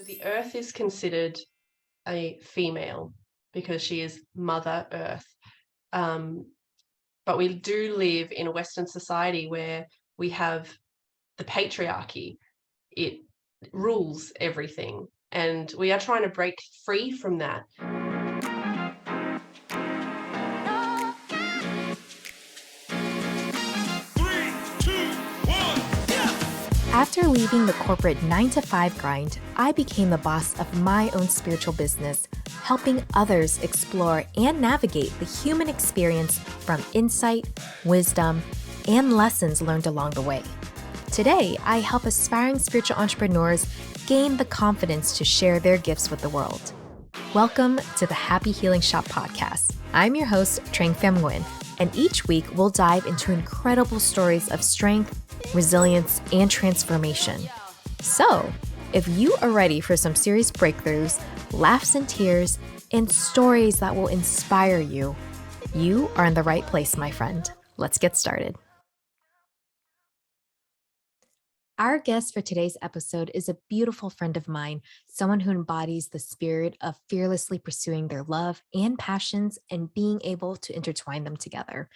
The Earth is considered a female because she is Mother Earth. Um, but we do live in a Western society where we have the patriarchy. It rules everything. And we are trying to break free from that. After leaving the corporate 9-to-5 grind, I became the boss of my own spiritual business, helping others explore and navigate the human experience from insight, wisdom, and lessons learned along the way. Today, I help aspiring spiritual entrepreneurs gain the confidence to share their gifts with the world. Welcome to the Happy Healing Shop podcast. I'm your host, Trang Pham Nguyen, and each week we'll dive into incredible stories of strength, resilience, and transformation. So, if you are ready for some serious breakthroughs, laughs and tears, and stories that will inspire you, you are in the right place, my friend. Let's get started. Our guest for today's episode is a beautiful friend of mine, someone who embodies the spirit of fearlessly pursuing their love and passions and being able to intertwine them together.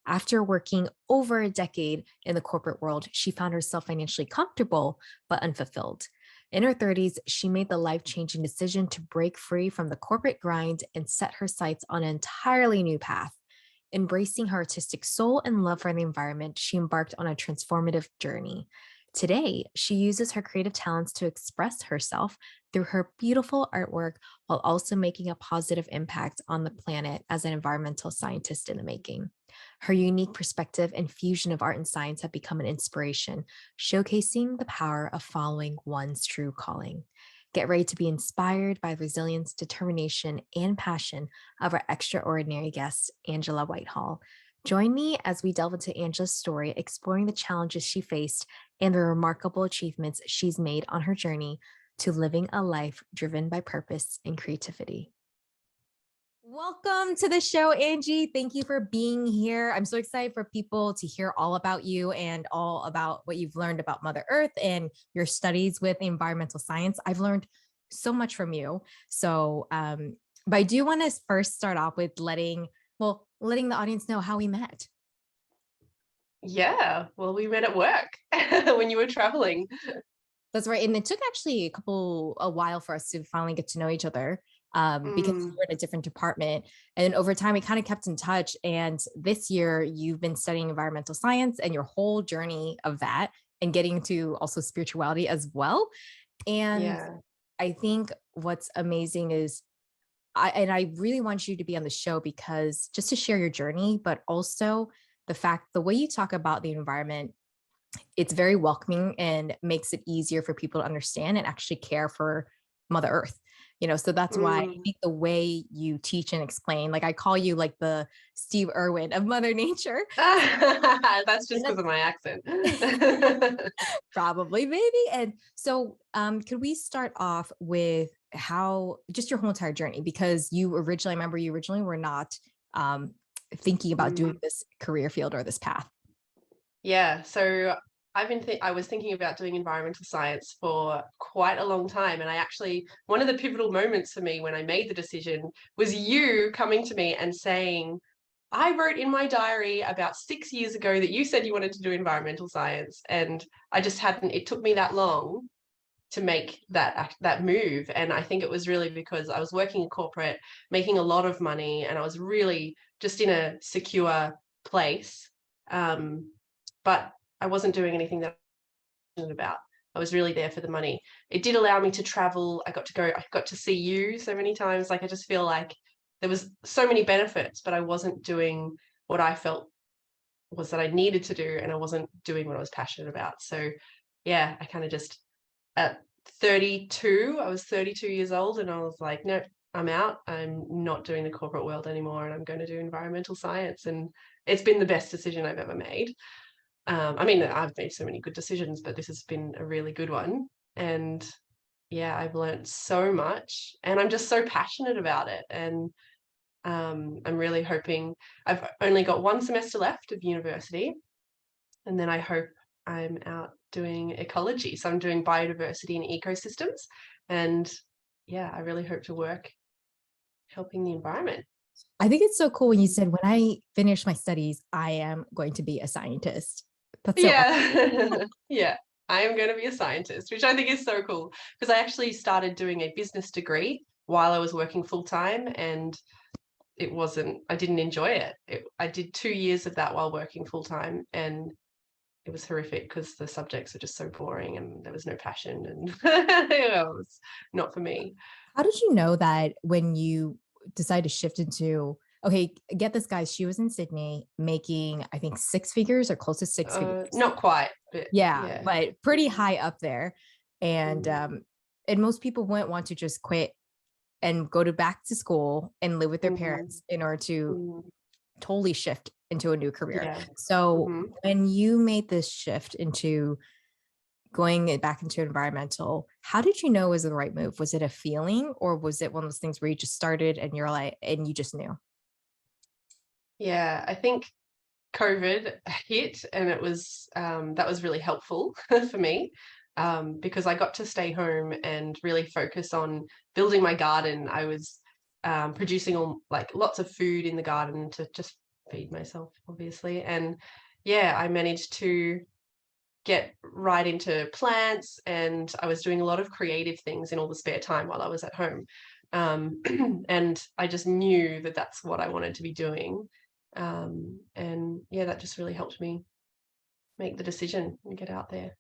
After working over a decade in the corporate world, she found herself financially comfortable but unfulfilled. In her 30s, she made the life-changing decision to break free from the corporate grind and set her sights on an entirely new path. Embracing her artistic soul and love for the environment, she embarked on a transformative journey. Today, she uses her creative talents to express herself through her beautiful artwork while also making a positive impact on the planet as an environmental scientist in the making. Her unique perspective and fusion of art and science have become an inspiration, showcasing the power of following one's true calling. Get ready to be inspired by the resilience, determination, and passion of our extraordinary guest, Angela Whitehall. Join me as we delve into Angela's story, exploring the challenges she faced and the remarkable achievements she's made on her journey to living a life driven by purpose and creativity. Welcome to the show, Angie. Thank you for being here. I'm so excited for people to hear all about you and all about what you've learned about Mother Earth and your studies with environmental science. I've learned so much from you. So, but I do want to first start off with letting the audience know how we met. Yeah, well, we met at work when you were traveling. That's right. And it took actually a while for us to finally get to know each other because we were in a different department. And over time, we kind of kept in touch. And this year, you've been studying environmental science and your whole journey of that and getting to also spirituality as well. And Yeah. I think what's amazing is I really want you to be on the show because just to share your journey, but also the way you talk about the environment, it's very welcoming and makes it easier for people to understand and actually care for Mother Earth. So that's why I think the way you teach and explain, like I call you like the Steve Irwin of Mother Nature. That's just because of my accent. Probably, maybe. And so could we start off with just your whole entire journey? Because you originally were not thinking about doing this career field or this path. Yeah, so I was thinking about doing environmental science for quite a long time, and one of the pivotal moments for me when I made the decision was you coming to me and saying, I wrote in my diary about 6 years ago that you said you wanted to do environmental science, and I just hadn't. It took me that long to make that move, and I think it was really because I was working in corporate, making a lot of money, and I was really just in a secure place. But I wasn't doing anything that I was passionate about. I was really there for the money. It did allow me to travel. I got to see you so many times. Like, I just feel like there was so many benefits, but I wasn't doing what I felt was that I needed to do, and I wasn't doing what I was passionate about. So yeah, I kind of just, at 32, I was 32 years old, and I was like, no, I'm out. I'm not doing the corporate world anymore, and I'm going to do environmental science. And it's been the best decision I've ever made. I mean, I've made so many good decisions, but this has been a really good one. And yeah, I've learned so much, and I'm just so passionate about it. And I'm really hoping. I've only got one semester left of university, and then I hope I'm out doing ecology. So I'm doing biodiversity and ecosystems. And yeah, I really hope to work helping the environment. I think it's so cool when you said, when I finish my studies, I am going to be a scientist. That's so awesome. Yeah. Yeah. I am going to be a scientist, which I think is so cool because I actually started doing a business degree while I was working full time, and I didn't enjoy it. I did 2 years of that while working full time, and it was horrific because the subjects were just so boring and there was no passion, and it was not for me. How did you know that when you decided to shift into, okay, get this, guys, she was in Sydney making, I think, six figures or close to six figures. Not quite, but Yeah, yeah. but pretty high up there. And Mm, and most people wouldn't want to just quit and go to back to school and live with their mm, parents in order to mm, totally shift into a new career. yeah. So Mhm. when you made this shift into going back into environmental, how did you know it was the right move? Was it a feeling, or was it one of those things where you just started and you're like, and you just knew? Yeah, I think COVID hit, and it was that was really helpful for me because I got to stay home and really focus on building my garden. I was producing lots of food in the garden to just feed myself, obviously, and yeah, I managed to get right into plants, and I was doing a lot of creative things in all the spare time while I was at home. Um, and I just knew that that's what I wanted to be doing. And yeah, that just really helped me make the decision and get out there.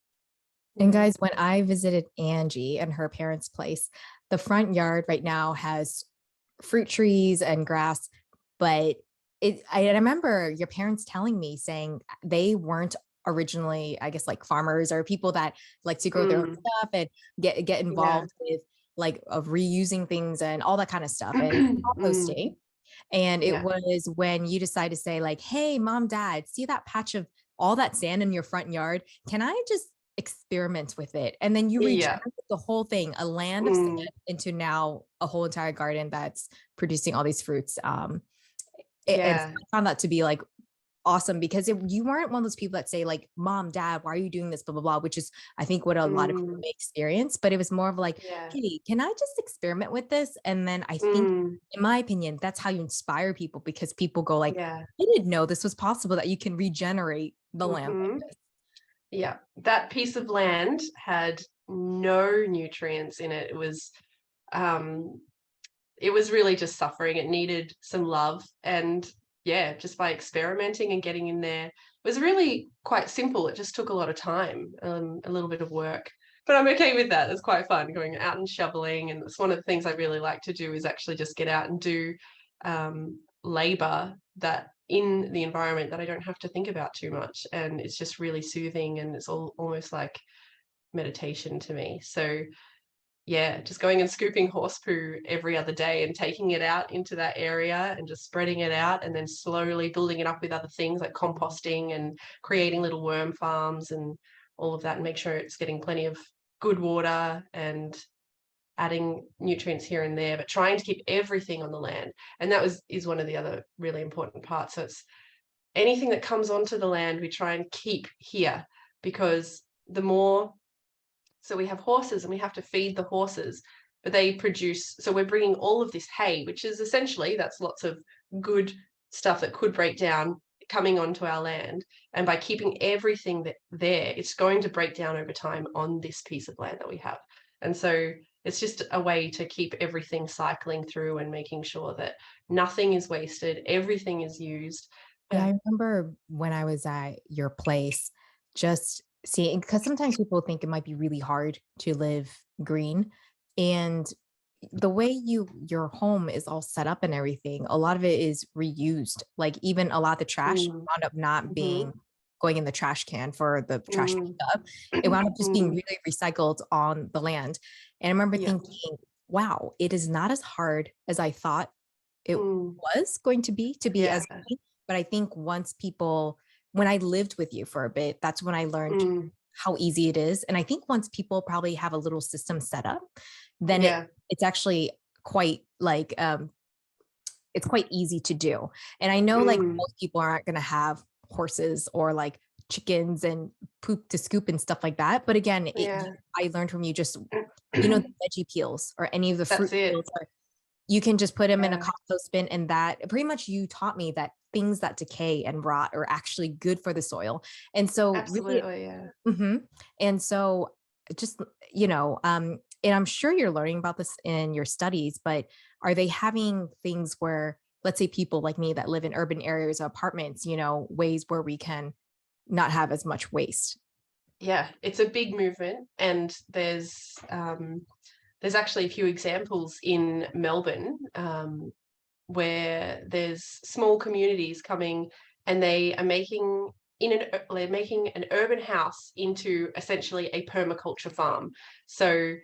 And Yeah. guys, when I visited Angie and her parents' place, the front yard right now has fruit trees and grass, but I remember your parents telling me saying they weren't originally, I guess, like farmers or people that like to grow their own Mm, stuff and get yeah. involved with like of reusing things and all that kind of stuff and Mm, composting. And it yeah. was when you decide to say, like, hey, mom, dad, see that patch of all that sand in your front yard? Can I just experiment with it? And then you Yeah. regenerate the whole thing, a land of sand Mm, into now a whole entire garden that's producing all these fruits. And so yeah. I found that to be like awesome because you weren't one of those people that say like, mom, dad, why are you doing this? Blah, blah, blah, which is, I think, what a lot of people Mm, may experience. But it was more of like, yeah. hey, can I just experiment with this? And then I think, Mm, in my opinion, that's how you inspire people because people go like, yeah. I didn't know this was possible that you can regenerate the land like Hmm. this. Yeah. That piece of land had no nutrients in it. Um, it was really just suffering. It needed some love. And yeah, just by experimenting and getting in there, it was really quite simple. It just took a lot of time, a little bit of work. But I'm okay with that. It's quite fun going out and shoveling. And it's one of the things I really like to do is actually just get out and do labor that in the environment that I don't have to think about too much. And it's just really soothing, and it's almost like meditation to me. So yeah, just going and scooping horse poo every other day and taking it out into that area and just spreading it out, and then slowly building it up with other things like composting and creating little worm farms and all of that, and make sure it's getting plenty of good water and adding nutrients here and there, but trying to keep everything on the land. And that is one of the other really important parts. So it's anything that comes onto the land we try and keep here, because the more, so we have horses and we have to feed the horses, but they produce, so we're bringing all of this hay, which is essentially, that's lots of good stuff that could break down coming onto our land. And by keeping everything there, it's going to break down over time on this piece of land that we have. And so it's just a way to keep everything cycling through and making sure that nothing is wasted, everything is used. Yeah, I remember when I was at your place, just seeing, because sometimes people think it might be really hard to live green. And the way your home is all set up and everything, a lot of it is reused. Like even a lot of the trash Mm, wound up not being mhm, going in the trash can for the trash mm, pickup. It wound up just being mm, really recycled on the land. And I remember yeah. thinking, wow, it is not as hard as I thought it Mm, was going to be yeah. as green. But I think once people, when I lived with you for a bit, that's when I learned Mm, how easy it is. And I think once people probably have a little system set up, then yeah. it's actually quite like it's quite easy to do. And I know like Mm, most people aren't going to have horses or like chickens and poop to scoop and stuff like that. But again, yeah. I learned from you just the veggie peels or any of the fruit That's it. peels, or you can just put them in a Yeah, compost bin, and that pretty much you taught me that things that decay and rot are actually good for the soil. And so really, absolutely. Yeah. and so just, and I'm sure you're learning about this in your studies, but are they having things where, let's say people like me that live in urban areas or apartments, ways where we can not have as much waste? Yeah, it's a big movement, and there's actually a few examples in Melbourne, where there's small communities coming, and they are they're making an urban house into essentially a permaculture farm. So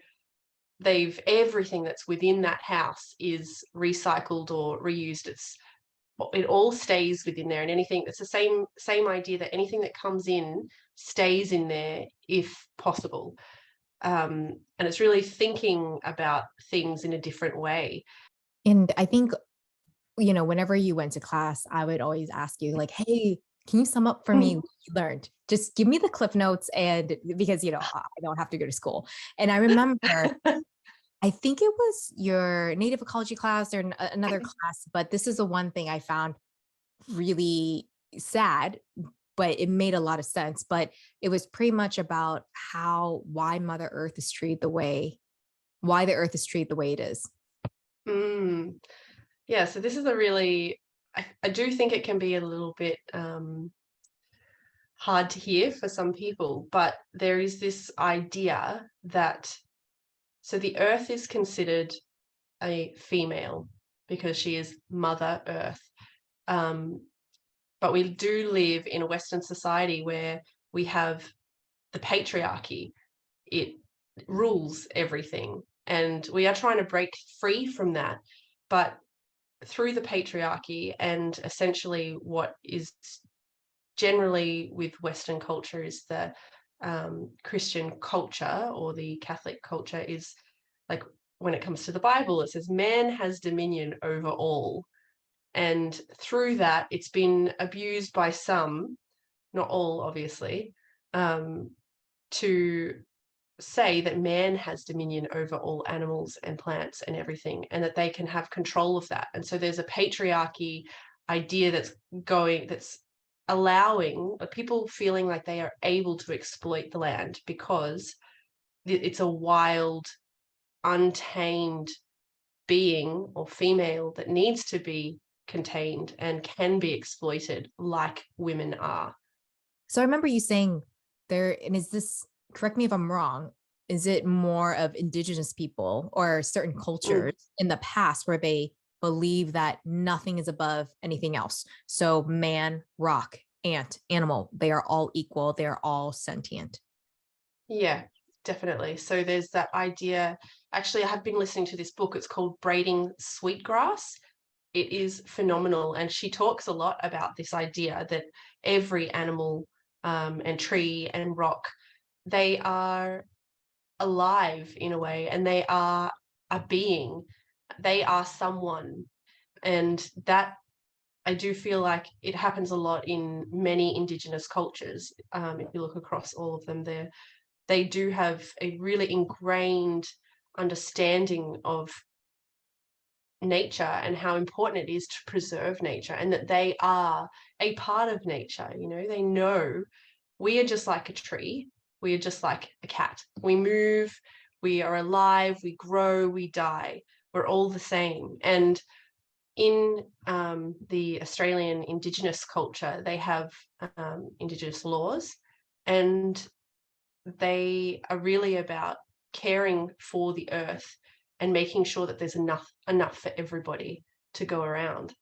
they've everything that's within that house is recycled or reused. It all stays within there, and anything that's the same idea, that anything that comes in stays in there if possible. And it's really thinking about things in a different way. And I think, whenever you went to class, I would always ask you, like, hey, can you sum up for me what you learned? Just give me the cliff notes. And because, I don't have to go to school. And I remember, I think it was your native ecology class or another class, but this is the one thing I found really sad, but it made a lot of sense. But it was pretty much about why Mother Earth is treated why the Earth is treated the way it is. Mm. Yeah, so this is a really, I do think it can be a little bit hard to hear for some people, but there is this idea that, so the Earth is considered a female because she is Mother Earth. Um, but we do live in a Western society where we have the patriarchy. It rules everything. And we are trying to break free from that. But through the patriarchy, and essentially what is generally with Western culture is the Christian culture, or the Catholic culture, is like, when it comes to the Bible, it says man has dominion over all. And through that, it's been abused by some, not all, obviously, to say that man has dominion over all animals and plants and everything, and that they can have control of that. And so there's a patriarchy idea that's allowing people feeling like they are able to exploit the land because it's a wild, untamed being or female that needs to be contained and can be exploited like women are. So I remember you saying there, and is this, correct me if I'm wrong, is it more of indigenous people or certain Mm. cultures in the past where they believe that nothing is above anything else? So man, rock, ant, animal, they are all equal, they are all sentient. Yeah, definitely. So there's that idea. Actually, I have been listening to this book. It's called Braiding Sweetgrass. It is phenomenal. And she talks a lot about this idea that every animal, and tree and rock, they are alive in a way, and they are a being. They are someone. And that, I do feel like it happens a lot in many Indigenous cultures. If you look across all of them, they do have a really ingrained understanding of nature and how important it is to preserve nature, and that they are a part of nature. They know we are just like a tree, we are just like a cat. We move, we are alive, we grow, we die. We're all the same. And in the Australian Indigenous culture, they have Indigenous laws, and they are really about caring for the earth and making sure that there's enough for everybody to go around.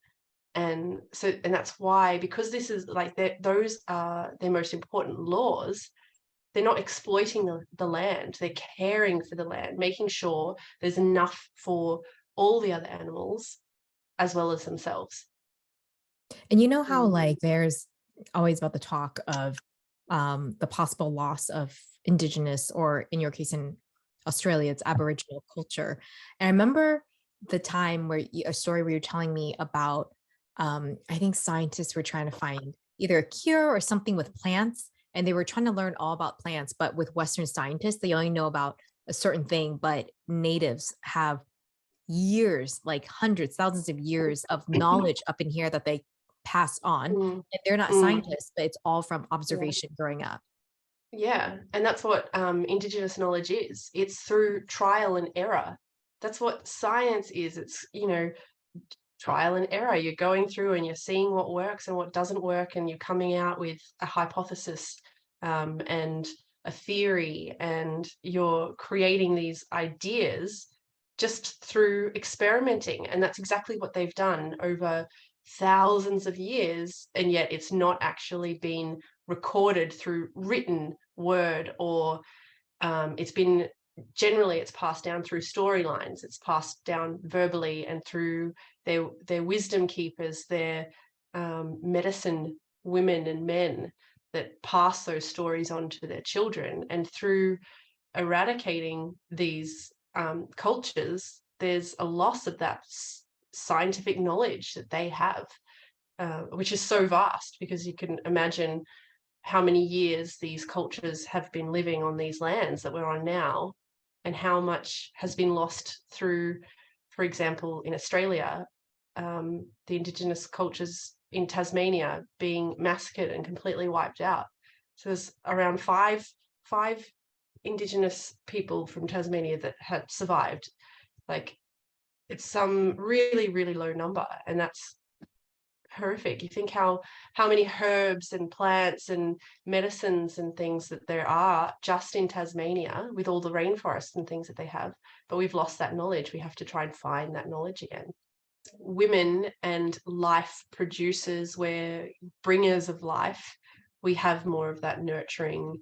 And that's why, because this is like those are their most important laws, they're not exploiting the land, they're caring for the land, making sure there's enough for all the other animals as well as themselves. And you know how Mm. like there's always about the talk of the possible loss of indigenous, or in your case in Australia, it's Aboriginal culture. And I remember the time where a story where you're telling me about, I think scientists were trying to find either a cure or something with plants, and they were trying to learn all about plants, but with Western scientists, they only know about a certain thing, but natives have years, like hundreds, thousands of years of knowledge up in here that they pass on. Mm, And they're not mm, scientists, but it's all from yeah. observation growing up. Yeah, and that's what Indigenous knowledge is. It's through trial and error. That's what science is. It's, trial and error. You're going through and you're seeing what works and what doesn't work, and you're coming out with a hypothesis and a theory, and you're creating these ideas just through experimenting. And that's exactly what they've done over thousands of years, and yet it's not actually been recorded through written word, or it's been generally it's passed down through storylines. It's passed down verbally and through their wisdom keepers, their medicine women and men that pass those stories on to their children. And through eradicating these cultures, there's a loss of that scientific knowledge that they have, which is so vast, because you can imagine how many years these cultures have been living on these lands that we're on now, and how much has been lost through, for example, in Australia, the Indigenous cultures in Tasmania being massacred and completely wiped out. So there's around five Indigenous people from Tasmania that have survived. Like, it's some really, really low number, and that's horrific. You think how many herbs and plants and medicines and things that there are just in Tasmania, with all the rainforests and things that they have, but we've lost that knowledge. We have to try and find that knowledge again. Women and life producers, we're bringers of life. We have more of that nurturing,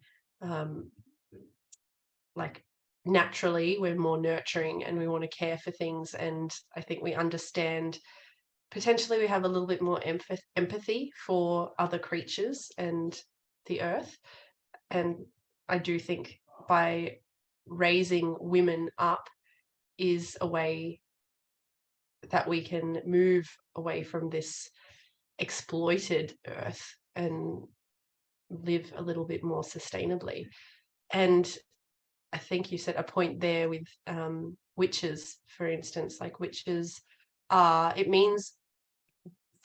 like, naturally we're more nurturing, and we want to care for things. And I think we understand, potentially we have a little bit more empathy for other creatures and the earth. And I do think by raising women up is a way that we can move away from this exploited earth and live a little bit more sustainably. And I think you said a point there with witches, for instance. Like, witches it means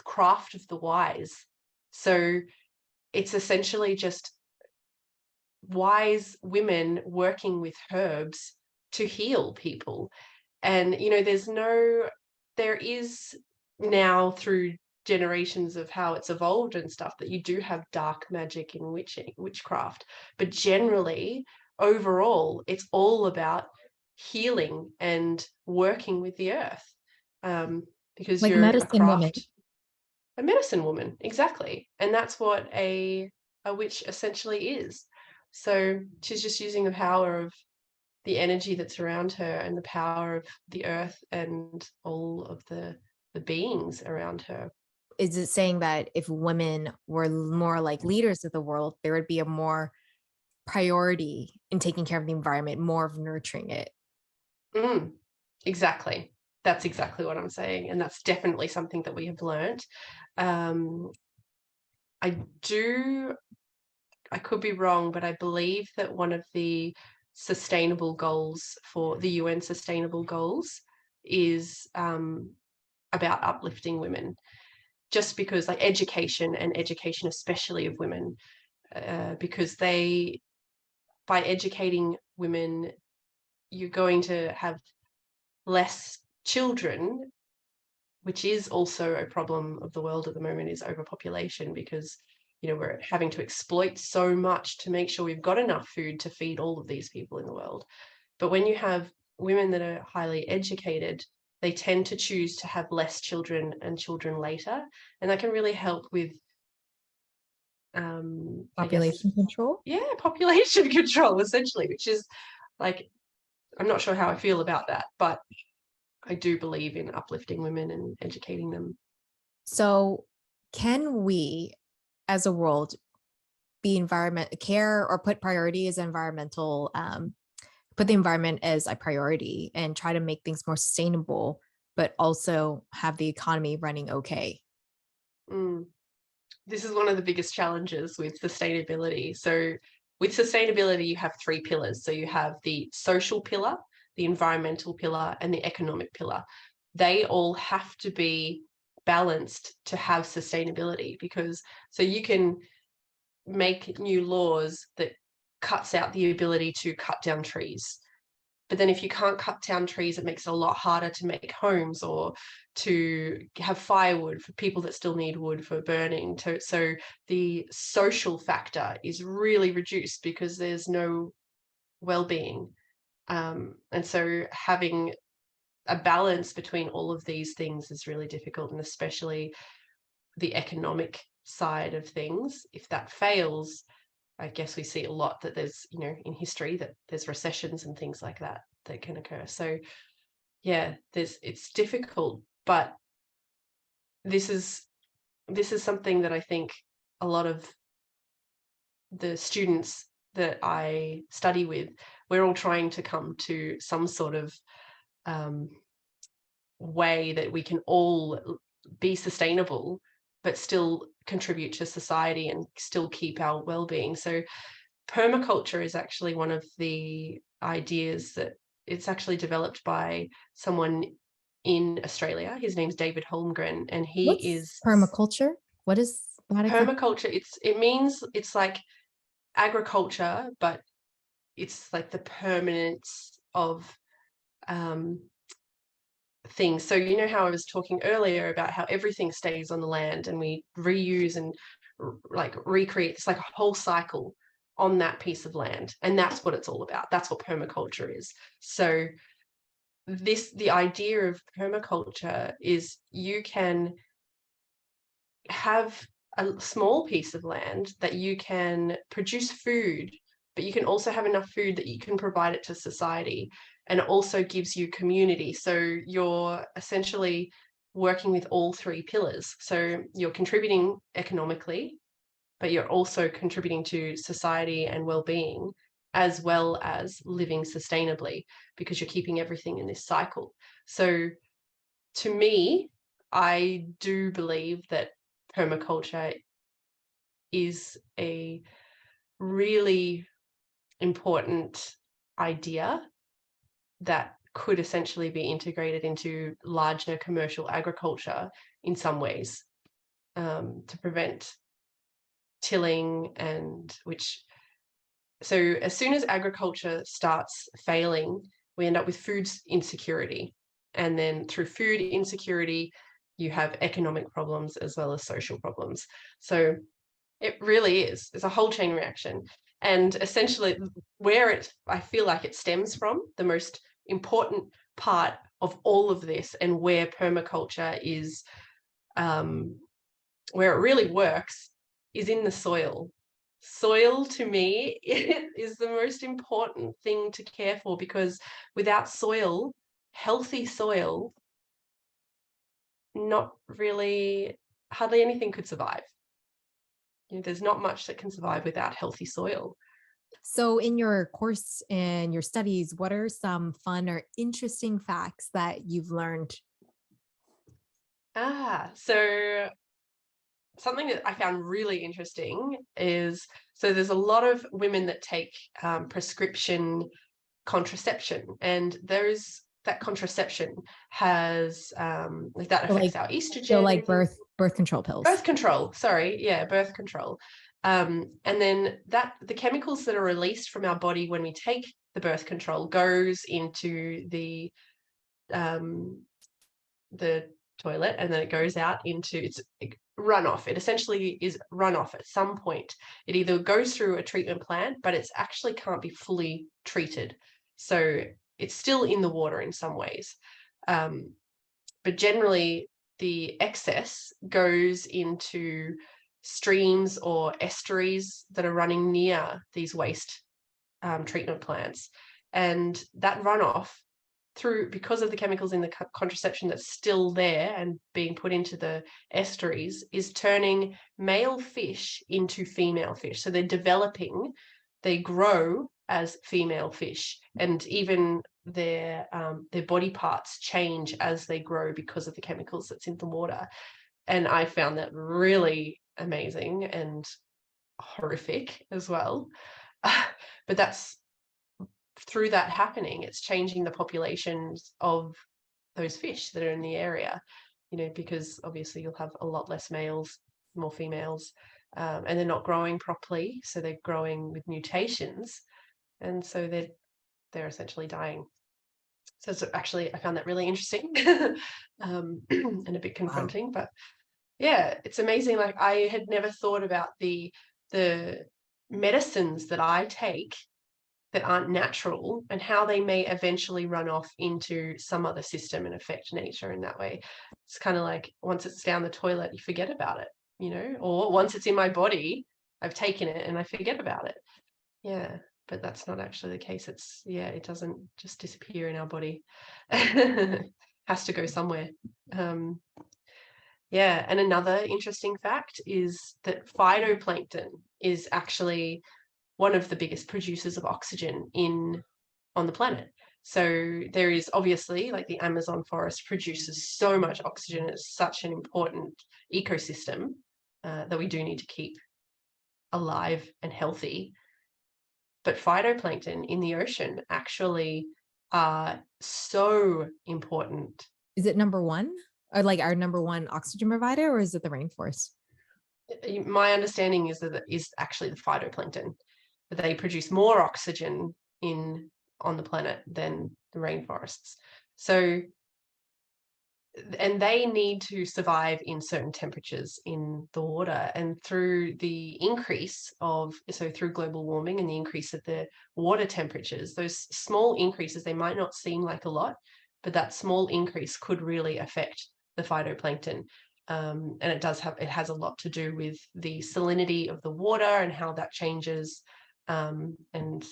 craft of the wise. So it's essentially just wise women working with herbs to heal people. And, there is now, through generations of how it's evolved and stuff, that you do have dark magic and witchcraft. But generally, overall, it's all about healing and working with the earth, because Like you're a medicine woman. craft. A medicine woman, exactly. And that's what a witch essentially is. So she's just using the power of the energy that's around her, and the power of the earth and all of the beings around her. Is it saying that if women were more like leaders of the world, there would be a more priority in taking care of the environment, more of nurturing it? Mm, exactly. That's exactly what I'm saying. And that's definitely something that we have learned. Um, I do, I could be wrong, but I believe that one of the sustainable goals for the UN sustainable goals is about uplifting women, just because, like, education, and education especially of women, because by educating women, you're going to have less children, which is also a problem of the world at the moment, is overpopulation, because we're having to exploit so much to make sure we've got enough food to feed all of these people in the world. But when you have women that are highly educated, they tend to choose to have less children and children later, and that can really help with, I guess, Population control? yeah, population control, essentially, which is, like, I'm not sure how I feel about that, but I do believe in uplifting women and educating them. So, can we as a world be environment care or put priority as environmental, put the environment as a priority and try to make things more sustainable, but also have the economy running okay? Mm. This is one of the biggest challenges with sustainability. So with sustainability, you have three pillars. So you have the social pillar, the environmental pillar, and the economic pillar. They all have to be balanced to have sustainability, because so you can make new laws that cuts out the ability to cut down trees. But then if you can't cut down trees, it makes it a lot harder to make homes or to have firewood for people that still need wood for burning. So the social factor is really reduced because there's no well-being. And so having a balance between all of these things is really difficult, and especially the economic side of things. If that fails, I guess we see a lot that there's, in history that there's recessions and things like that that can occur. So yeah, it's difficult, but this is something that I think a lot of the students that I study with, we're all trying to come to some sort of way that we can all be sustainable but still contribute to society and still keep our well-being. So permaculture is actually one of the ideas that it's actually developed by someone in Australia. His name's David Holmgren, and he What's is permaculture? What is that exactly? permaculture. It means it's like agriculture, but it's like the permanence of things. So you know how I was talking earlier about how everything stays on the land and we reuse and like recreate. It's like a whole cycle on that piece of land, and that's what it's all about. That's what permaculture is. So the idea of permaculture is you can have a small piece of land that you can produce food, but you can also have enough food that you can provide it to society, and it also gives you community. So you're essentially working with all three pillars. So you're contributing economically, but you're also contributing to society and well-being, as well as living sustainably, because you're keeping everything in this cycle. So to me, I do believe that permaculture is a really important idea that could essentially be integrated into larger commercial agriculture in some ways, to prevent tilling, and so as soon as agriculture starts failing, we end up with food insecurity. And then through food insecurity, you have economic problems as well as social problems. So it really is. It's a whole chain reaction. And essentially I feel like it stems from, the most important part of all of this, and where permaculture is, where it really works, is in the soil. Soil, to me, is the most important thing to care for, because without soil, healthy soil, not really, hardly anything could survive. There's not much that can survive without healthy soil. So, in your course and your studies, what are some fun or interesting facts that you've learned? So something that I found really interesting is, so there's a lot of women that take prescription contraception, and that contraception has like that So affects like, our so estrogen. like birth control pills. Birth control, sorry, yeah, birth control. And then the chemicals that are released from our body when we take the birth control goes into the toilet, and then it goes out into its runoff. It essentially is runoff at some point. It either goes through a treatment plant, but it actually can't be fully treated. So it's still in the water in some ways. But generally, the excess goes into streams or estuaries that are running near these waste treatment plants. And that runoff, because of the chemicals in the contraception that's still there and being put into the estuaries, is turning male fish into female fish. So they're developing, they grow as female fish, and even their body parts change as they grow because of the chemicals that's in the water. And I found that really amazing and horrific as well. But that's through that happening, it's changing the populations of those fish that are in the area, because obviously you'll have a lot less males, more females, and they're not growing properly, so they're growing with mutations, and so they're essentially dying. So it's actually, I found that really interesting, and a bit Wow. confronting, but yeah, it's amazing. Like, I had never thought about the medicines that I take that aren't natural and how they may eventually run off into some other system and affect nature in that way. It's kind of like once it's down the toilet, you forget about it, or once it's in my body, I've taken it and I forget about it. Yeah, but that's not actually the case. It doesn't just disappear in our body. Has to go somewhere. Um, yeah, and another interesting fact is that phytoplankton is actually one of the biggest producers of oxygen on the planet. So there is obviously, like, the Amazon forest produces so much oxygen. It's such an important ecosystem that we do need to keep alive and healthy. But phytoplankton in the ocean actually are so important. Is it number one, or like our number one oxygen provider, or is it the rainforest? My understanding is that it is actually the phytoplankton, that they produce more oxygen on the planet than the rainforests. So, and they need to survive in certain temperatures in the water, and through global warming and the increase of the water temperatures, those small increases, they might not seem like a lot, but that small increase could really affect the phytoplankton. And it has a lot to do with the salinity of the water and how that changes, and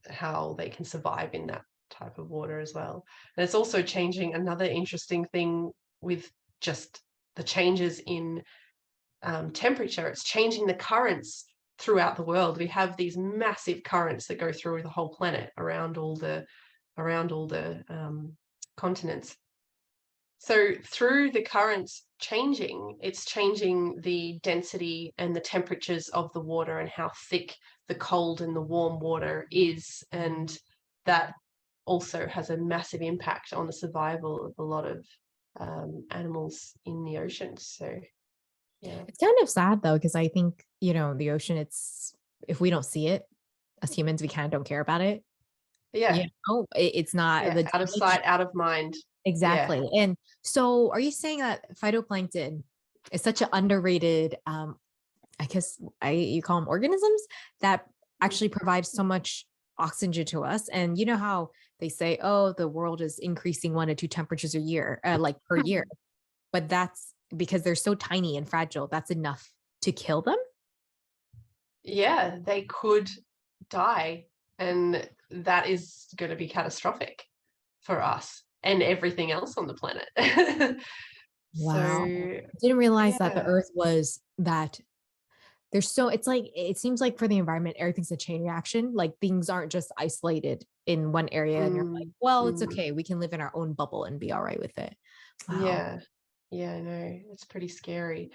how they can survive in that type of water as well. And it's also changing. Another interesting thing with just the changes in temperature, it's changing the currents throughout the world. We have these massive currents that go through the whole planet around all the continents. So through the currents changing, it's changing the density and the temperatures of the water and how thick the cold and the warm water is. And that also has a massive impact on the survival of a lot of animals in the ocean. So, yeah. It's kind of sad though, because I think, the ocean, if we don't see it as humans, we kind of don't care about it. Yeah. It's not Yeah. the Out of damage. sight, out of mind. Yeah. Exactly. And so are you saying that phytoplankton is such an underrated, I guess you call them organisms that actually provide so much oxygen to us? And you know how they say, oh, the world is increasing 1 to 2 temperatures a year, like per year, but that's because they're so tiny and fragile. That's enough to kill them. Yeah. They could die. And that is going to be catastrophic for us and everything else on the planet. Wow. So, Didn't realize that the yeah. earth was that it's like, it seems like for the environment, everything's a chain reaction. Like things aren't just isolated in one area and you're like, Mm, well, it's mm, okay. We can live in our own bubble and be all right with it. Wow. yeah. Yeah, I know. It's pretty scary.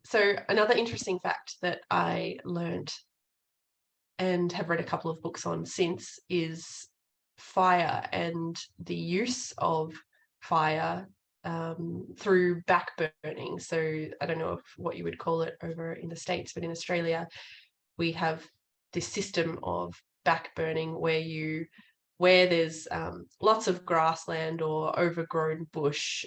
So, another interesting fact that I learned and have read a couple of books on since is fire and the use of fire through backburning. So I don't know what you would call it over in the States, but in Australia, we have this system of backburning where there's lots of grassland or overgrown bush.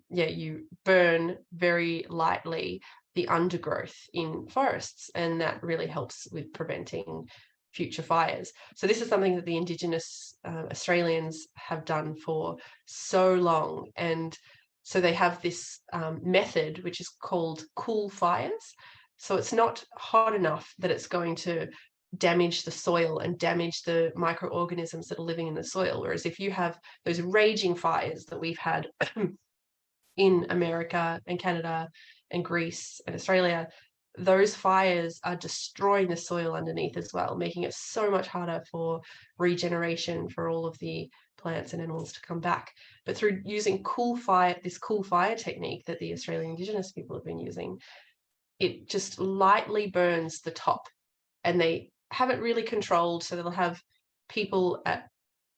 You burn very lightly the undergrowth in forests, and that really helps with preventing future fires. So this is something that the Indigenous Australians have done for so long, and so they have this method which is called cool fires. So it's not hot enough that it's going to damage the soil and damage the microorganisms that are living in the soil. Whereas if you have those raging fires that we've had in America and Canada and Greece and Australia, those fires are destroying the soil underneath as well, making it so much harder for regeneration for all of the plants and animals to come back. But through using this cool fire technique that the Australian Indigenous people have been using, it just lightly burns the top, and they have it really controlled. So they'll have people at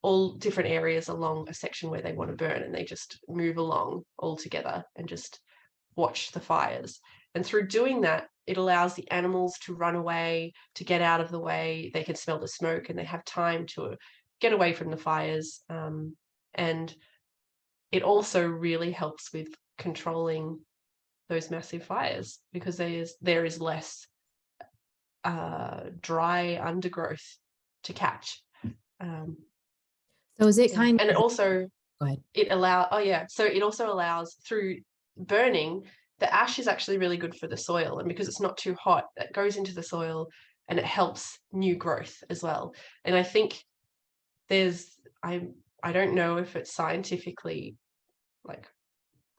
all different areas along a section where they want to burn, and they just move along all together and just watch the fires. And through doing that, it allows the animals to run away, to get out of the way. They can smell the smoke and they have time to get away from the fires. And it also really helps with controlling those massive fires, because there is less dry undergrowth to catch. So is it Yeah. kind And it of, also go ahead. so it also allows, through burning, the ash is actually really good for the soil, and because it's not too hot, it goes into the soil and it helps new growth as well. And I think there's I don't know if it's scientifically like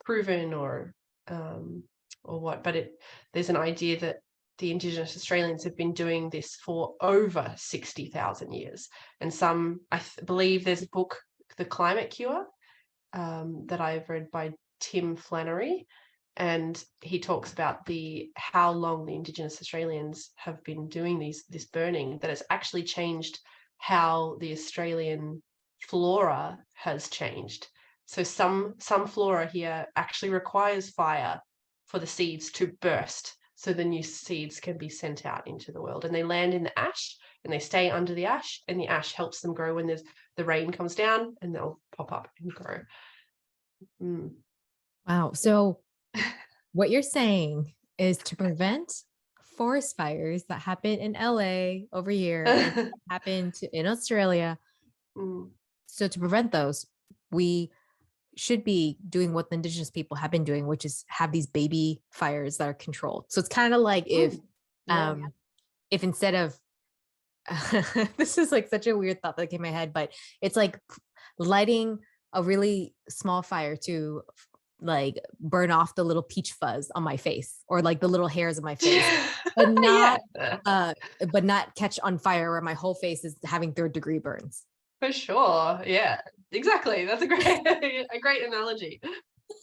proven or what, but there's an idea that the Indigenous Australians have been doing this for over 60,000 years. And I believe there's a book, The Climate Cure, that I've read by Tim Flannery, and he talks about how long the Indigenous Australians have been doing this burning, that it's actually changed how the Australian flora has changed. So some flora here actually requires fire for the seeds to burst, so the new seeds can be sent out into the world, and they land in the ash and they stay under the ash, and the ash helps them grow when the rain comes down, and they'll pop up and grow. Wow. So what you're saying is to prevent forest fires that happen in LA over here and happen in Australia. So to prevent those, we should be doing what the Indigenous people have been doing, which is have these baby fires that are controlled. So it's kind of like if instead of this is like such a weird thought that came in my head, but it's like lighting a really small fire to like burn off the little peach fuzz on my face, or like the little hairs of my face, but not but not catch on fire where my whole face is having 3rd-degree burns. For sure. Yeah, exactly. That's a great analogy.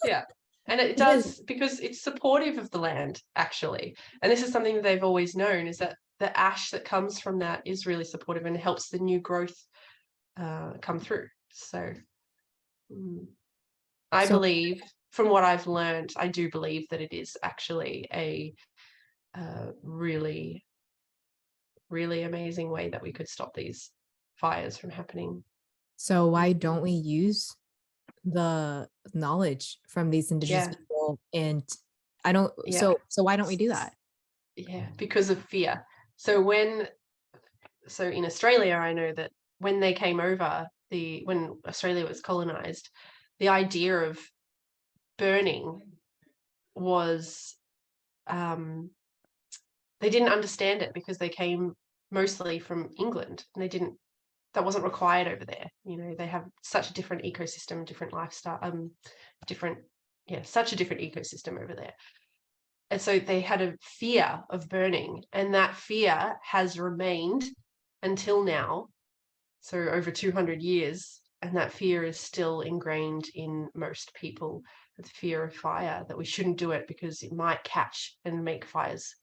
Yeah. And it does, because it's supportive of the land, actually. And this is something that they've always known, is that the ash that comes from that is really supportive and helps the new growth come through. So I believe, from what I've learned, I do believe that it is actually a really, really amazing way that we could stop these fires from happening. So why don't we use the knowledge from these Indigenous people? And I don't, so why don't we do that? Yeah, because of fear. So in Australia, I know that when they came over, when Australia was colonized, the idea of burning was, they didn't understand it, because they came mostly from England, and that wasn't required over there. They have such a different ecosystem, different lifestyle, such a different ecosystem over there. And so they had a fear of burning, and that fear has remained until now, so over 200 years, and that fear is still ingrained in most people, the fear of fire, that we shouldn't do it because it might catch and make fires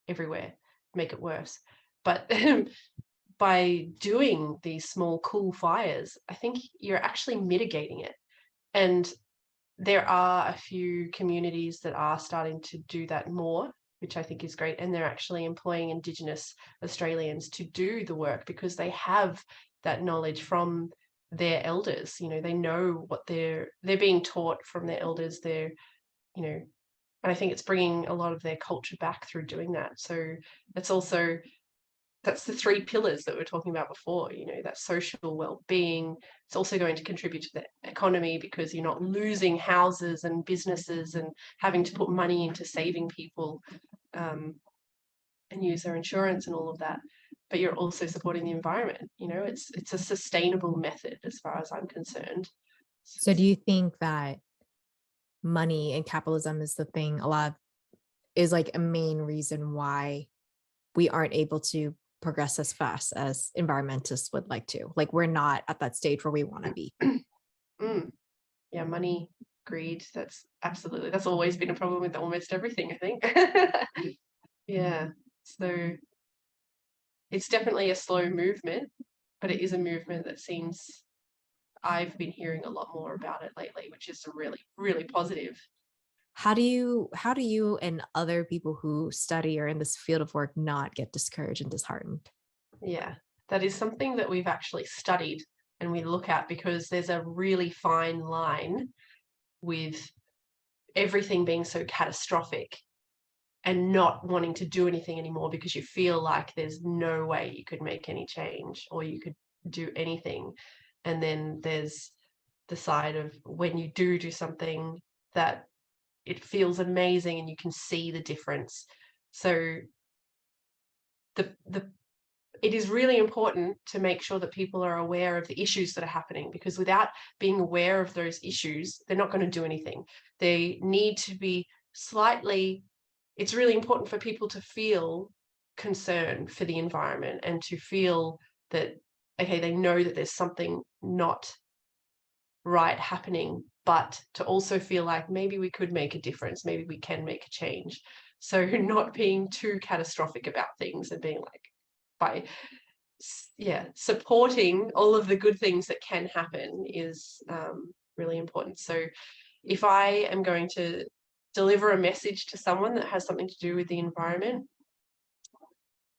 everywhere, make it worse. But by doing these small, cool fires, I think you're actually mitigating it. And there are a few communities that are starting to do that more, which I think is great. And they're actually employing Indigenous Australians to do the work, because they have that knowledge from their elders. They know what they're being taught from their elders. And I think it's bringing a lot of their culture back through doing that. So that's the 3 pillars that we were talking about before, that social well-being. It's also going to contribute to the economy, because you're not losing houses and businesses and having to put money into saving people and use their insurance and all of that. But you're also supporting the environment. It's a sustainable method as far as I'm concerned. So do you think that money and capitalism is is like a main reason why we aren't able to progress as fast as environmentalists would like to? Like, we're not at that stage where we want to be. Yeah, money, greed, that's always been a problem with almost everything, I think. Yeah. So it's definitely a slow movement, but it is a movement that seems I've been hearing a lot more about it lately, which is really, really positive. How do you and other people who study or in this field of work not get discouraged and disheartened? Yeah, that is something that we've actually studied and we look at because there's a really fine line with everything being so catastrophic and not wanting to do anything anymore because you feel like there's no way you could make any change or you could do anything. And then there's the side of when you do something that it feels amazing and you can see the difference. So the it is really important to make sure that people are aware of the issues that are happening, because without being aware of those issues, they're not going to do anything. They need to be slightly, it's really important for people to feel concern for the environment and to feel that, okay, they know that there's something not right happening, but to also feel like maybe we could make a difference, maybe we can make a change. So not being too catastrophic about things and being like, by supporting all of the good things that can happen is really important. So if I am going to deliver a message to someone that has something to do with the environment,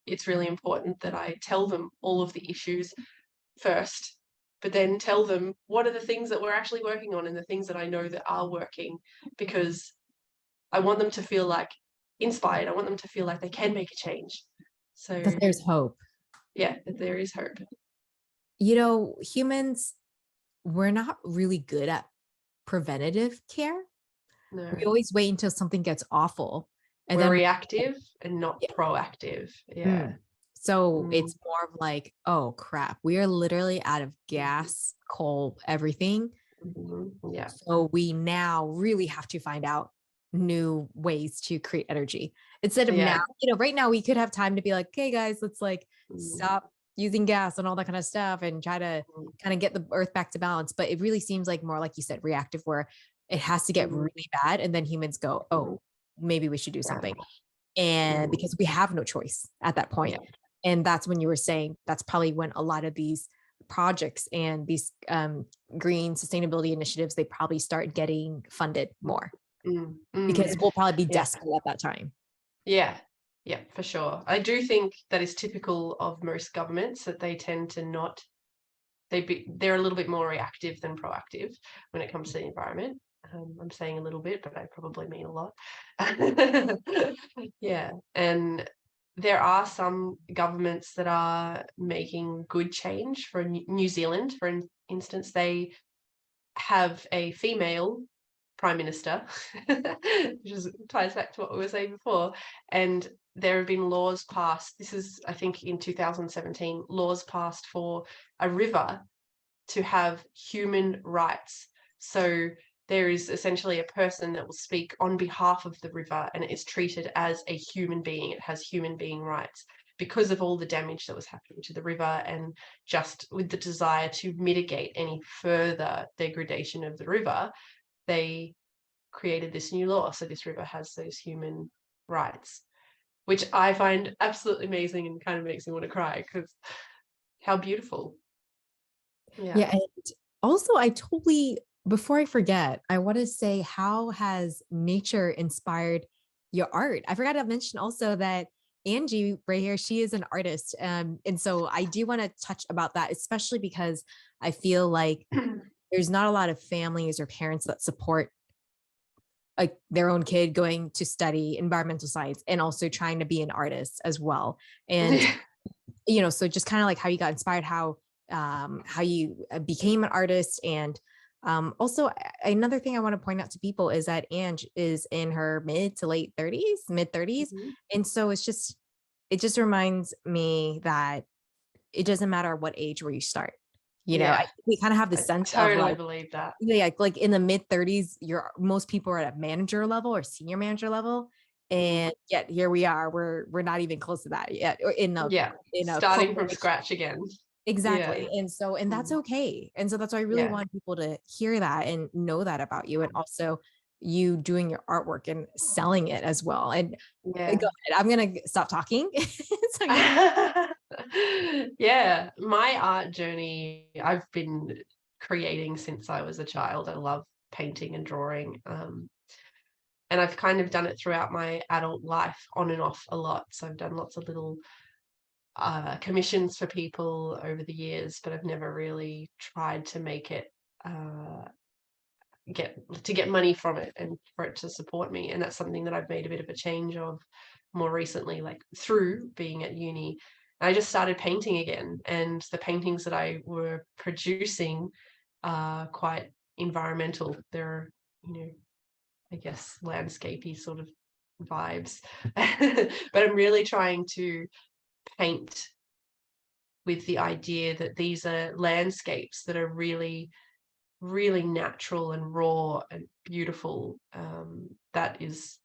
it's really important that I tell them all of the issues first, but then tell them what are the things that we're actually working on and the things that I know that are working, because I want them to feel like inspired. I want them to feel like they can make a change. So That there's hope. yeah, that there is hope. Humans, we're not really good at preventative care. We No, always wait until something gets awful. And we're then, reactive and not yeah. proactive. Yeah. Mm. So Mm, it's more of like, oh crap, we are literally out of gas, coal, everything. yeah. So we now really have to find out new ways to create energy instead of now, Yeah. right now we could have time to be like, okay, guys, let's like Mm, stop using gas and all that kind of stuff and try to mm, kind of get the earth back to balance. But it really seems like more like you said, reactive, where it has to get mm, really bad. And then humans go, mm, oh, maybe we should do yeah. something. And Mm, because we have no choice at that yeah. point. And that's when you were saying that's probably when a lot of these projects and these green sustainability initiatives, they probably start getting funded more because we'll probably be Yeah. desperate at that time. Yeah. Yeah, for sure. I do think that is typical of most governments, that they tend to not, they're a little bit more reactive than proactive when it comes to the environment. I'm saying a little bit, but I probably mean a lot. Yeah, and there are some governments that are making good change. For New Zealand, for instance, they have a female prime minister, which ties back to what we were saying before. And there have been laws passed. This is, I think, in 2017, laws passed for a river to have human rights. So there is essentially a person that will speak on behalf of the river and it is treated as a human being. It has human being rights because of all the damage that was happening to the river, and just with the desire to mitigate any further degradation of the river, they created this new law. So this river has those human rights, which I find absolutely amazing and kind of makes me want to cry because how beautiful. Yeah. Yeah. And also, before I forget, I want to say, how has nature inspired your art? I forgot to mention also that Angie right here, she is an artist. And so I do want to touch about that, especially because I feel like there's not a lot of families or parents that support like their own kid going to study environmental science and also trying to be an artist as well. And so just kind of like how you got inspired, how you became an artist. And also another thing I want to point out to people is that Ange is in her mid 30s. Mhm. And so it just reminds me that it doesn't matter what age where you start. Yeah, We kind of have the I sense of totally like, believe that. yeah, like in the mid 30s, most people are at a manager level or senior manager level. Mm. And yet here we are, we're not even close to that yet, or Yeah, in a starting from corporation. scratch again. Yeah. Exactly. And that's Mm. okay. And so that's why I really Yeah. want people to hear that and know that about you. And also you doing your artwork and selling it as well. And go Yeah. ahead. I'm gonna stop talking. So you Yeah, my art journey, I've been creating since I was a child. I love painting and drawing. And I've kind of done it throughout my adult life on and off a lot. So I've done lots of little commissions for people over the years, but I've never really tried to make it uh, get money from it and for it to support me. And that's something that I've made a bit of a change of more recently, like through being at uni. I just started painting again, and the paintings that I were producing are quite environmental. They're, you know, I guess landscapey sort of vibes. But I'm really trying to paint with the idea that these are landscapes that are really, really natural and raw and beautiful. That is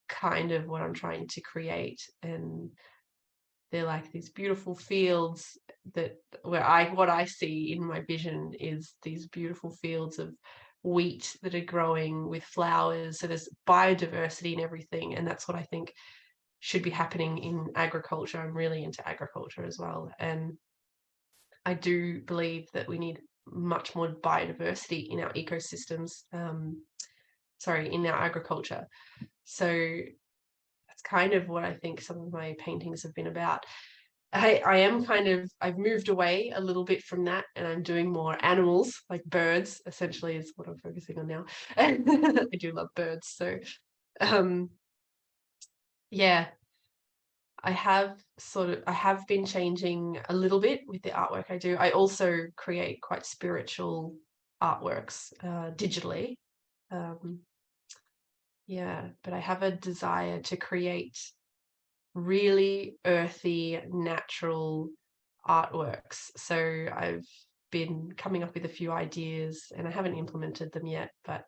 kind of what I'm trying to create. And they're like these beautiful fields that what I see in my vision is these beautiful fields of wheat that are growing with flowers. So there's biodiversity and everything. And that's what I think should be happening in agriculture. I'm really into agriculture as well. And I do believe that we need much more biodiversity in our ecosystems, in our agriculture. So that's kind of what I think some of my paintings have been about. I am I've moved away a little bit from that, and I'm doing more animals, like birds, essentially, is what I'm focusing on now. I do love birds. So, um, yeah, I have been changing a little bit with the artwork I do. I also create quite spiritual artworks digitally. Um, yeah, but I have a desire to create really earthy, natural artworks. So I've been coming up with a few ideas and I haven't implemented them yet, but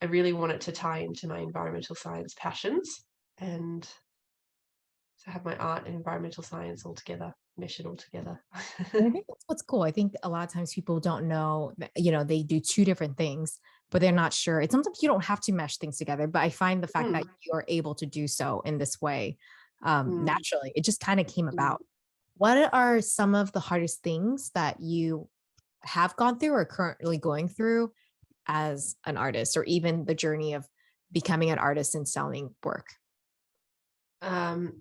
I really want it to tie into my environmental science passions and to have my art and environmental science all together, mesh it all together. And I think that's what's cool. I think a lot of times people don't know that, they do two different things, but they're not sure. And sometimes you don't have to mesh things together, but I find the fact that Mm, you are able to do so in this way mm, naturally, it just kind of came mm. about. What are some of the hardest things that you have gone through or currently going through as an artist, or even the journey of becoming an artist and selling work? Um,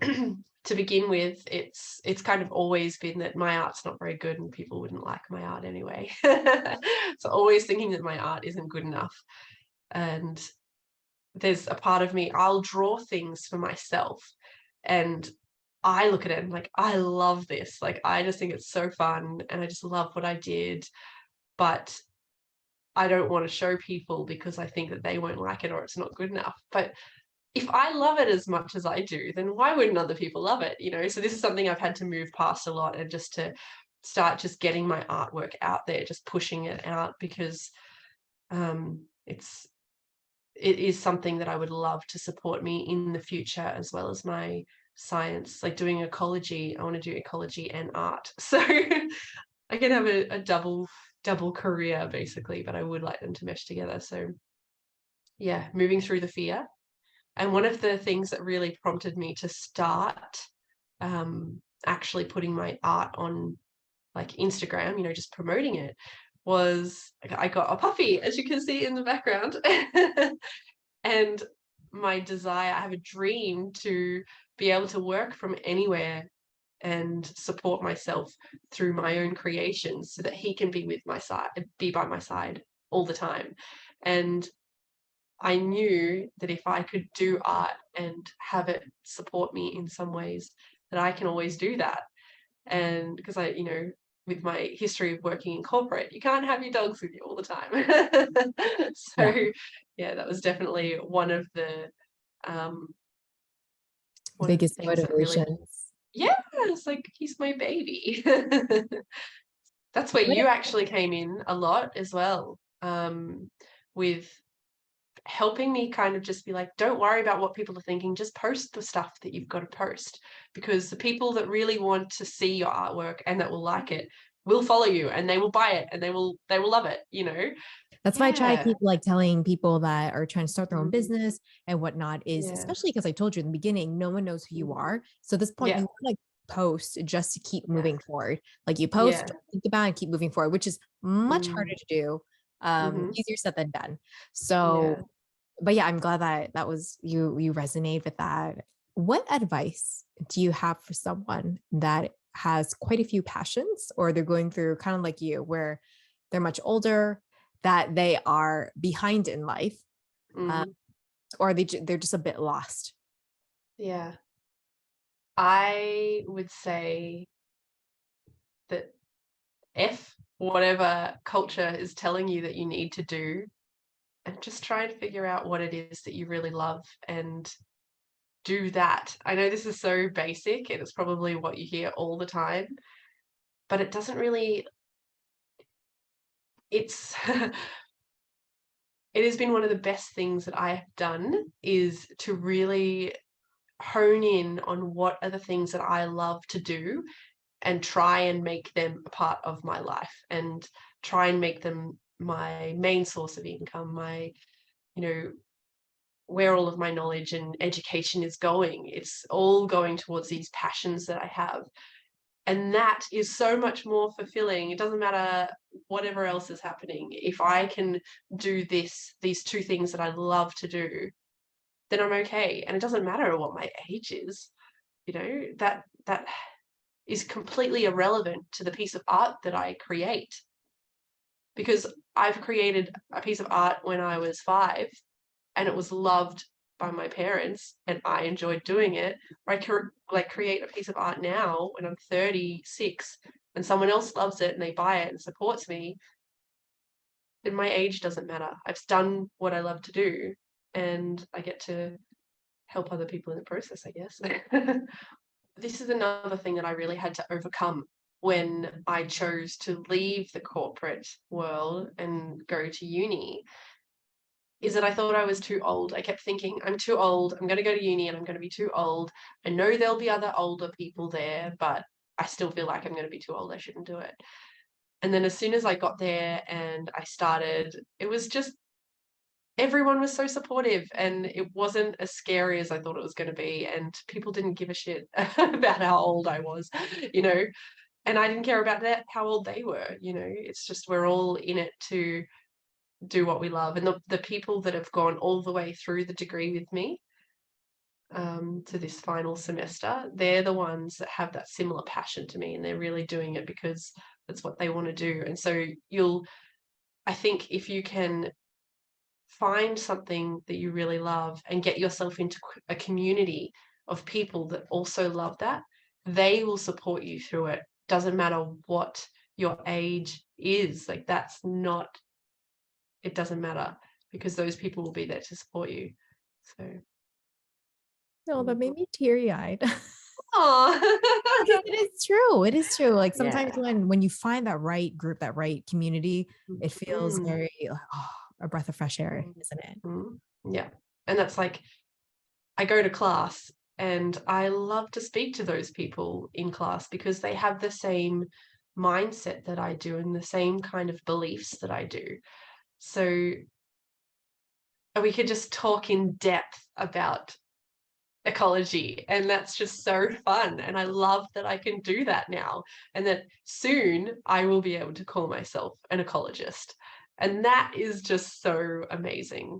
to begin with, it's kind of always been that my art's not very good and people wouldn't like my art anyway. So always thinking that my art isn't good enough. And there's a part of me, I'll draw things for myself and I look at it and like, I love this. Like, I just think it's so fun and I just love what I did. But I don't want to show people because I think that they won't like it or it's not good enough. But if I love it as much as I do, then why wouldn't other people love it? So this is something I've had to move past a lot and just to start just getting my artwork out there, just pushing it out because it is something that I would love to support me in the future as well as my science, like doing ecology. I want to do ecology and art. So I can have a double career basically, but I would like them to mesh together. So yeah, moving through the fear. And one of the things that really prompted me to start actually putting my art on like Instagram, just promoting it, was I got a puppy, as you can see in the background. And my desire, I have a dream to be able to work from anywhere and support myself through my own creations so that he can be by my side all the time. And I knew that if I could do art and have it support me in some ways, that I can always do that. And because with my history of working in corporate, you can't have your dogs with you all the time. So, Yeah. yeah, that was definitely um, one of the Biggest things that really, motivations. yeah, it's like he's my baby. That's where you actually came in a lot as well, with helping me kind of just be like, don't worry about what people are thinking, just post the stuff that you've got to post, because the people that really want to see your artwork and that will like it will follow you and they will buy it and they will love it. That's why I try to Yeah. keep like telling people that are trying to start their own Mm, business and whatnot is, yeah. especially because I told you in the beginning, no one knows who you Mm, are. So at this point, yeah. you want to post just to keep Yeah. moving forward. Like you post, Yeah. think about it, and keep moving forward, which is much harder Mm, to do. hmm. Easier said than done. Yeah. So, but yeah, I'm glad that that was you resonate with that. What advice do you have for someone that has quite a few passions, or they're going through kind of like you, where they're much older, that they are behind in life, uh, Mm, or they're just a bit lost? yeah. I would say that F whatever culture is telling you that you need to do, and just try and figure out what it is that you really love and do that. I know this is so basic and it's probably what you hear all the time, but it doesn't really, it's, it has been one of the best things that I have done is to really hone in on what are the things that I love to do and try and make them a part of my life and try and make them my main source of income, my, you know, where all of my knowledge and education is going. It's all going towards these passions that I have. And that is so much more fulfilling. It doesn't matter whatever else is happening. If I can do these two things that I love to do, then I'm okay. And it doesn't matter what my age is, that is completely irrelevant to the piece of art that I create. Because I've created a piece of art when I was 5 and it was loved by my parents and I enjoyed doing it. Or I can like create a piece of art now when I'm 36 and someone else loves it and they buy it and supports me, then my age doesn't matter. I've done what I love to do and I get to help other people in the process, I guess. This is another thing that I really had to overcome when I chose to leave the corporate world and go to uni, is that I thought I was too old. I kept thinking, I'm too old. I'm going to go to uni and I'm going to be too old. I know there'll be other older people there, but I still feel like I'm going to be too old. I shouldn't do it. And then as soon as I got there and I started, it was just everyone was so supportive and it wasn't as scary as I thought it was going to be. And people didn't give a shit about how old I was, you know, and I didn't care about that, how old they were, it's just we're all in it to do what we love. And the people that have gone all the way through the degree with me to this final semester, they're the ones that have that similar passion to me and they're really doing it because that's what they want to do. And so I think if you can find something that you really love and get yourself into a community of people that also love that, they will support you through it. Doesn't matter what your age is, like that's not, it doesn't matter because those people will be there to support you. So, No, that made me teary eyed. oh, It is true. It is true. Like sometimes yeah. when you find that right group, that right community, it feels Mm, very like, oh, a breath of fresh air, mm, isn't it? mm. Yeah. And that's like, I go to class and I love to speak to those people in class because they have the same mindset that I do and the same kind of beliefs that I do. So we could just talk in depth about ecology and that's just so fun and I love that I can do that now and that soon I will be able to call myself an ecologist, and that is just so amazing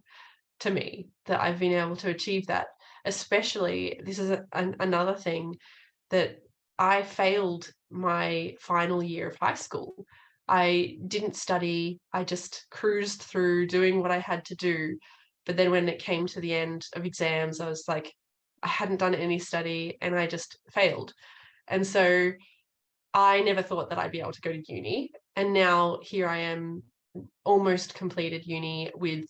to me that I've been able to achieve that. Especially this is another thing, that I failed my final year of high school. I didn't study. I just cruised through doing what I had to do. But then when it came to the end of exams, I was like, I hadn't done any study and I just failed. And so I never thought that I'd be able to go to uni. And now here I am, almost completed uni with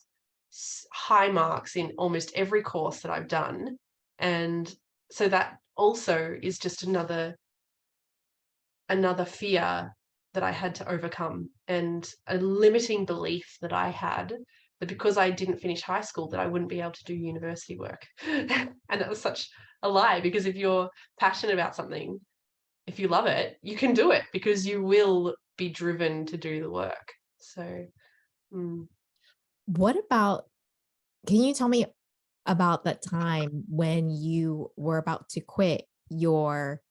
high marks in almost every course that I've done. And so that also is just another fear that I had to overcome and a limiting belief that I had that because I didn't finish high school that I wouldn't be able to do university work. And that was such a lie, because if you're passionate about something, if you love it, you can do it because you will be driven to do the work. So What about, can you tell me about that time when you were about to quit your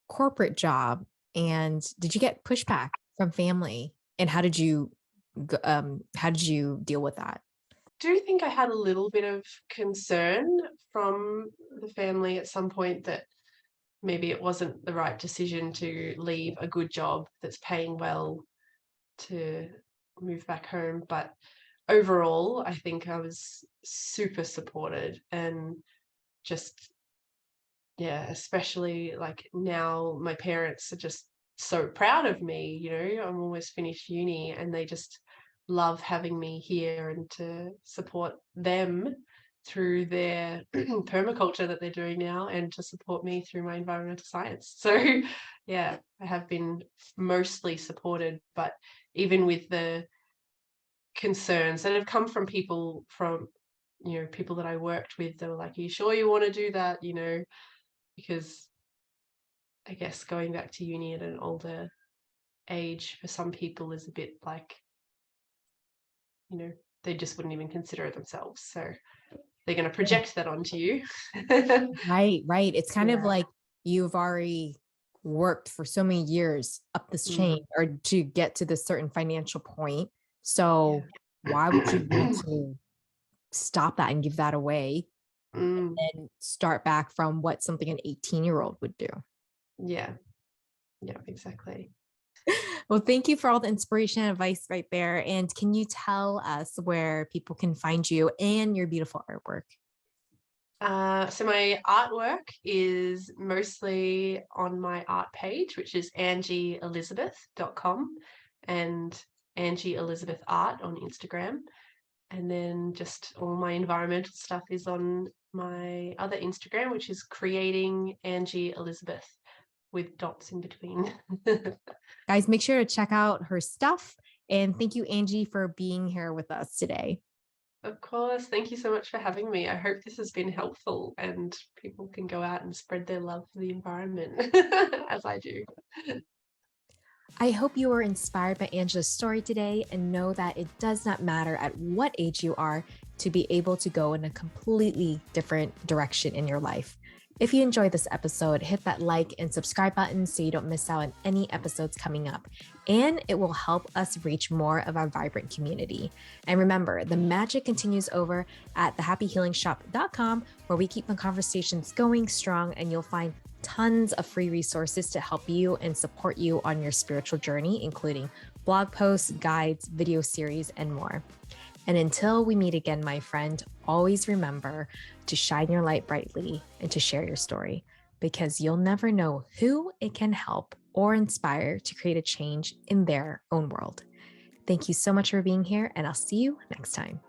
corporate job? And did you get pushback from family? And how did you deal with that? Do think I had a little bit of concern from the family at some point that maybe it wasn't the right decision to leave a good job that's paying well to move back home. But overall, I think I was super supported and just, yeah, especially like now my parents are just so proud of me. I'm almost finished uni and they just love having me here and to support them through their permaculture that they're doing now and to support me through my environmental science. So yeah, I have been mostly supported, but even with the concerns that have come from people that I worked with, they were like, are you sure you want to do that? Because I guess going back to uni at an older age for some people is a bit like, you know, they just wouldn't even consider it themselves. So they're going to Yeah. project that onto you. Right, right. It's kind of Yeah. like you've already worked for so many years up this chain Mm, or to get to this certain financial point. yeah. So why would you want to stop that and give that away Mm, and start back from what something an 18-year-old would do? yeah. Yeah, exactly. Well, thank you for all the inspiration and advice right there. And can you tell us where people can find you and your beautiful artwork? So my artwork is mostly on my art page, which is angieelizabeth.com and Angie Elizabeth Art on Instagram. And then just all my environmental stuff is on my other Instagram, which is creating Angie Elizabeth with dots in between. Guys, make sure to check out her stuff. And thank you, Angie, for being here with us today. Of course. Thank you so much for having me. I hope this has been helpful and people can go out and spread their love for the environment as I do. I hope you were inspired by Angela's story today and know that it does not matter at what age you are to be able to go in a completely different direction in your life. If you enjoyed this episode, hit that like and subscribe button so you don't miss out on any episodes coming up. And it will help us reach more of our vibrant community. And remember, the magic continues over at thehappyhealingshop.com, where we keep the conversations going strong and you'll find tons of free resources to help you and support you on your spiritual journey, including blog posts, guides, video series, and more. And until we meet again, my friend, always remember to shine your light brightly and to share your story, because you'll never know who it can help or inspire to create a change in their own world. Thank you so much for being here, and I'll see you next time.